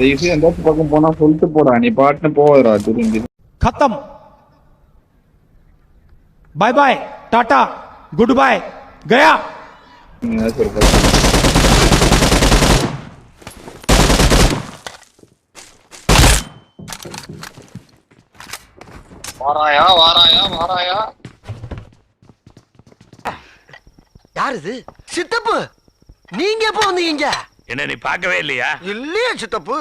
தயவுசெய்து எந்தாச்சும் பக்கம் போனா சொல்லிட்டு போடா, நீ பாட்டுன்னு போவதுடா திரும்பி. खत्म bye bye tata good bye गया நீ ஏதாச்சும் ஒரு பக்கம் வாராயா வாராயா வாராயா. யார் இது? சித்தப்பு, நீங்க எப்போ வந்தீங்க? என்ன நீ பார்க்கவே இல்லையா? இல்லையே சித்தப்பு.